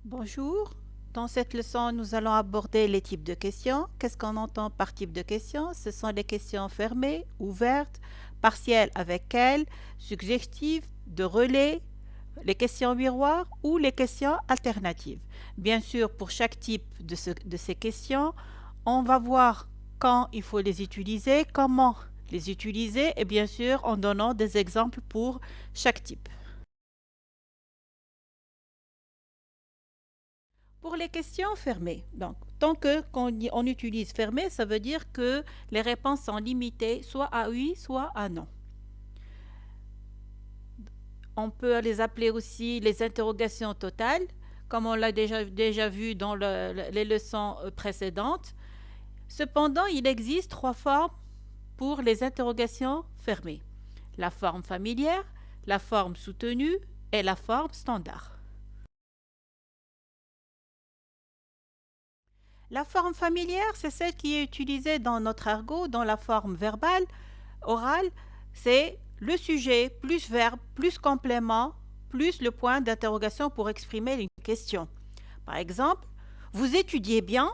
Bonjour. Dans cette leçon, nous allons aborder les types de questions. Qu'est-ce qu'on entend par type de questions? Ce sont les questions fermées, ouvertes, partielles avec elles, suggestives, de relais, les questions miroirs ou les questions alternatives. Bien sûr, pour chaque type de ces questions, on va voir quand il faut les utiliser, comment les utiliser et bien sûr en donnant des exemples pour chaque type. Pour les questions fermées, donc tant qu'on utilise fermé, ça veut dire que les réponses sont limitées soit à oui, soit à non. On peut les appeler aussi les interrogations totales, comme on l'a déjà vu dans les leçons précédentes. Cependant, il existe trois formes pour les interrogations fermées. La forme familière, la forme soutenue et la forme standard. La forme familière, c'est celle qui est utilisée dans notre argot, dans la forme verbale, orale, c'est le sujet plus verbe plus complément plus le point d'interrogation pour exprimer une question. Par exemple, vous étudiez bien,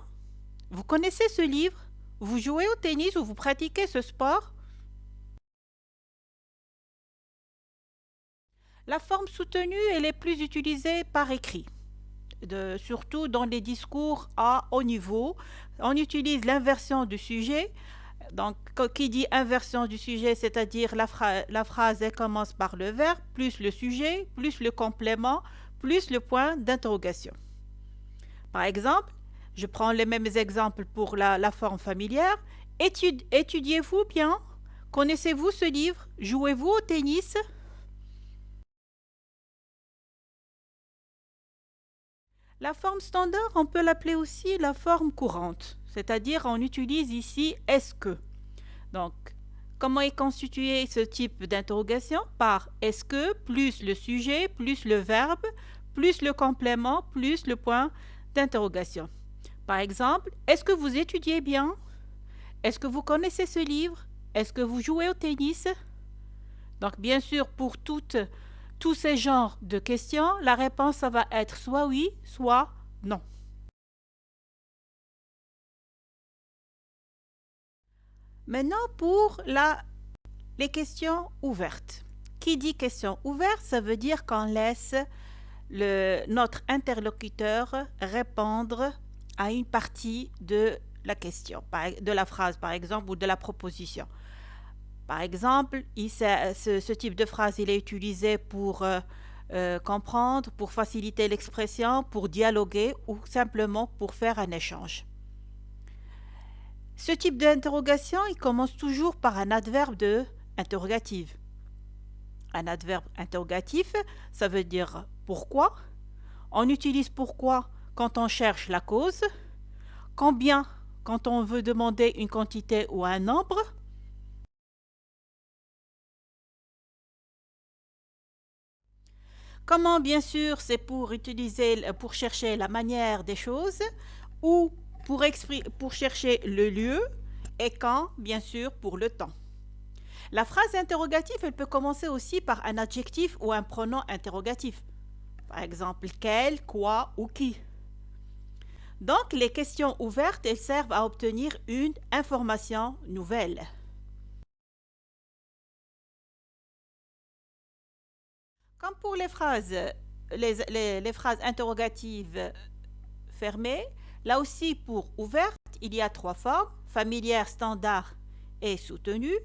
vous connaissez ce livre, vous jouez au tennis ou vous pratiquez ce sport. La forme soutenue, elle est plus utilisée par écrit. Surtout dans les discours à haut niveau, on utilise l'inversion du sujet. Donc, qui dit inversion du sujet, c'est-à-dire la phrase elle commence par le verbe, plus le sujet, plus le complément, plus le point d'interrogation. Par exemple, je prends les mêmes exemples pour la forme familière. Étudiez-vous bien? Connaissez-vous ce livre? Jouez-vous au tennis? La forme standard, on peut l'appeler aussi la forme courante, c'est-à-dire on utilise ici est-ce que. Donc, comment est constitué ce type d'interrogation? Par est-ce que plus le sujet, plus le verbe, plus le complément, plus le point d'interrogation. Par exemple, est-ce que vous étudiez bien? Est-ce que vous connaissez ce livre? Est-ce que vous jouez au tennis? Donc, bien sûr, pour tous ces genres de questions, la réponse ça va être soit oui, soit non. Maintenant, pour les questions ouvertes. Qui dit question ouverte, ça veut dire qu'on laisse notre interlocuteur répondre à une partie de la question, de la phrase par exemple, ou de la proposition. Par exemple, ce type de phrase, il est utilisé pour comprendre, pour faciliter l'expression, pour dialoguer ou simplement pour faire un échange. Ce type d'interrogation, il commence toujours par un adverbe de interrogative. Un adverbe interrogatif, ça veut dire pourquoi. On utilise pourquoi quand on cherche la cause, combien quand on veut demander une quantité ou un nombre, comment bien sûr c'est pour chercher la manière des choses ou pour chercher le lieu et quand bien sûr pour le temps. La phrase interrogative, elle peut commencer aussi par un adjectif ou un pronom interrogatif. Par exemple, quel, quoi ou qui. Donc, les questions ouvertes, elles servent à obtenir une information nouvelle. Comme pour les phrases interrogatives fermées, là aussi pour ouverte, il y a trois formes, familière, standard et soutenue.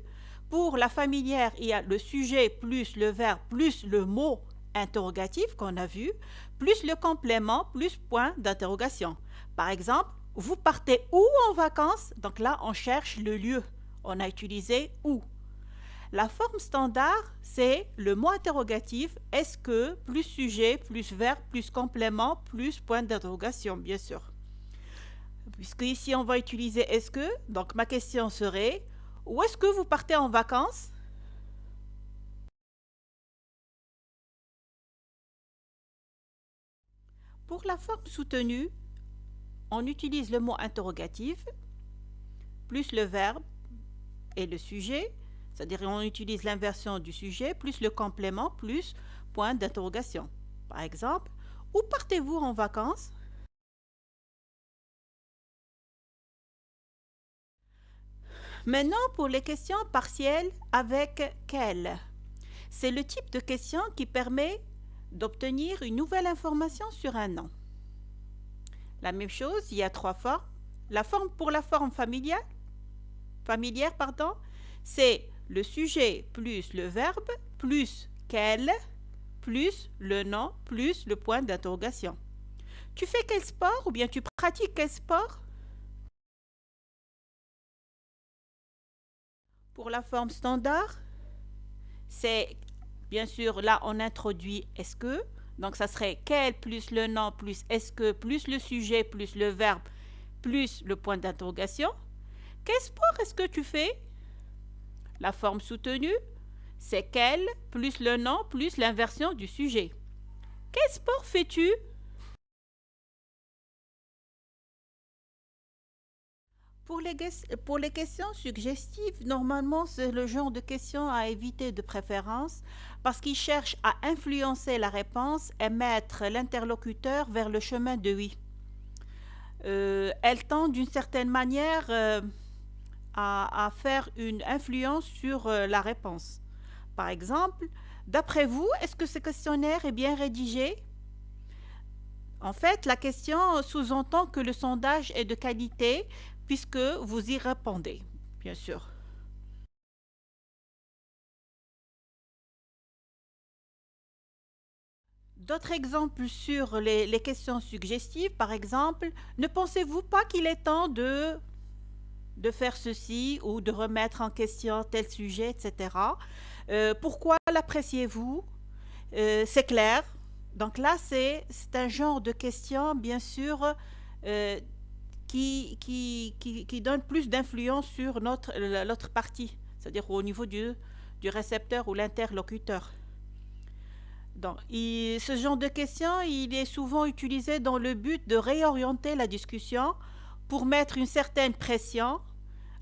Pour la familière, il y a le sujet plus le verbe plus le mot interrogatif qu'on a vu, plus le complément plus point d'interrogation. Par exemple, vous partez où en vacances? Donc là, on cherche le lieu. On a utilisé où. La forme standard, c'est le mot interrogatif est-ce que plus sujet plus verbe plus complément plus point d'interrogation, bien sûr. Puisque ici on va utiliser est-ce que, donc ma question serait où est-ce que vous partez en vacances? Pour la forme soutenue, on utilise le mot interrogatif plus le verbe et le sujet, c'est-à-dire on utilise l'inversion du sujet plus le complément plus point d'interrogation. Par exemple, Où partez-vous en vacances? Maintenant, pour les questions partielles avec quelle. C'est le type de question qui permet d'obtenir une nouvelle information sur un nom. La même chose, il y a trois formes. Pour la forme familière, c'est le sujet plus le verbe plus quel plus le nom plus le point d'interrogation. Tu fais quel sport ou bien tu pratiques quel sport? Pour la forme standard, c'est bien sûr là on introduit est-ce que, donc ça serait quel plus le nom plus est-ce que plus le sujet plus le verbe plus le point d'interrogation. Quel sport est-ce que tu fais? La forme soutenue, c'est quel plus le nom plus l'inversion du sujet. Quel sport fais-tu? Pour les questions suggestives, normalement, c'est le genre de questions à éviter de préférence parce qu'ils cherchent à influencer la réponse et mettre l'interlocuteur vers le chemin de oui. Elles tendent d'une certaine manière à faire une influence sur la réponse. Par exemple, d'après vous, est-ce que ce questionnaire est bien rédigé? En fait, la question sous-entend que le sondage est de qualité puisque vous y répondez, bien sûr. D'autres exemples sur les questions suggestives, par exemple, ne pensez-vous pas qu'il est temps de faire ceci ou de remettre en question tel sujet, etc. Pourquoi l'appréciez-vous? C'est clair. Donc là, c'est un genre de question, bien sûr, euh, qui donne plus d'influence sur l'autre partie, c'est-à-dire au niveau du récepteur ou l'interlocuteur. Donc, ce genre de question, il est souvent utilisé dans le but de réorienter la discussion pour mettre une certaine pression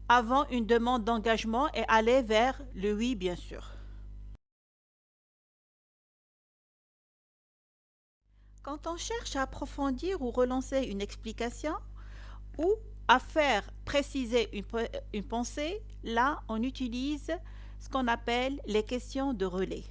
avant une demande d'engagement et aller vers le oui, bien sûr. Quand on cherche à approfondir ou relancer une explication ou à faire préciser une pensée, là, on utilise ce qu'on appelle les questions de relais.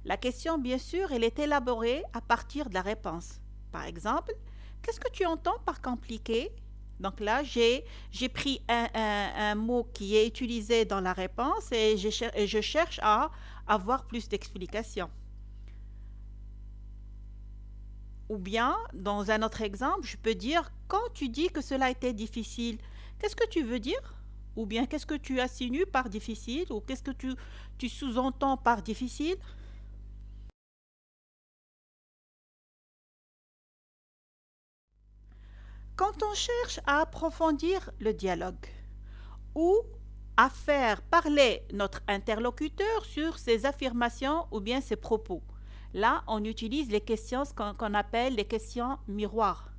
La question, bien sûr, elle est élaborée à partir de la réponse. Par exemple, qu'est-ce que tu entends par compliqué? Donc là, j'ai pris un mot qui est utilisé dans la réponse et je cherche à avoir plus d'explications. Ou bien, dans un autre exemple, je peux dire, quand tu dis que cela était difficile, qu'est-ce que tu veux dire? Ou bien, qu'est-ce que tu insinues par difficile? Ou qu'est-ce que tu sous-entends par difficile? Quand on cherche à approfondir le dialogue ou à faire parler notre interlocuteur sur ses affirmations ou bien ses propos, là, on utilise les questions, qu'on appelle les questions miroirs.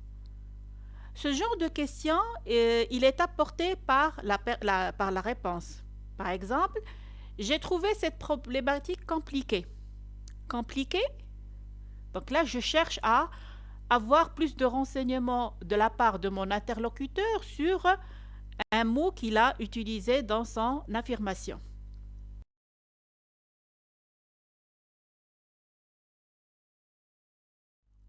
Ce genre de questions, il est apporté par par la réponse. Par exemple, j'ai trouvé cette problématique compliquée. Compliquée? Donc là, je cherche à avoir plus de renseignements de la part de mon interlocuteur sur un mot qu'il a utilisé dans son affirmation.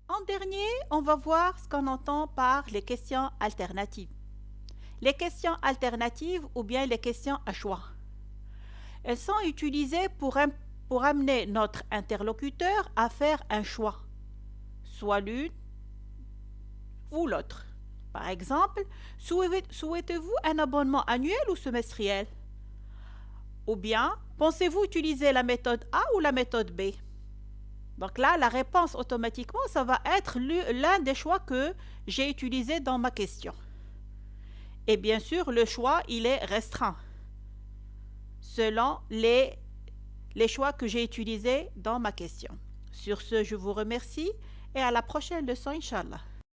En dernier, on va voir ce qu'on entend par les questions alternatives. Les questions alternatives ou bien les questions à choix. Elles sont utilisées pour amener notre interlocuteur à faire un choix, soit l'une ou l'autre. Par exemple, souhaitez-vous un abonnement annuel ou semestriel? Ou bien, pensez-vous utiliser la méthode A ou la méthode B? Donc là, la réponse automatiquement, ça va être l'un des choix que j'ai utilisé dans ma question. Et bien sûr, le choix, il est restreint selon les choix que j'ai utilisés dans ma question. Sur ce, je vous remercie et à la prochaine leçon, Inch'Allah.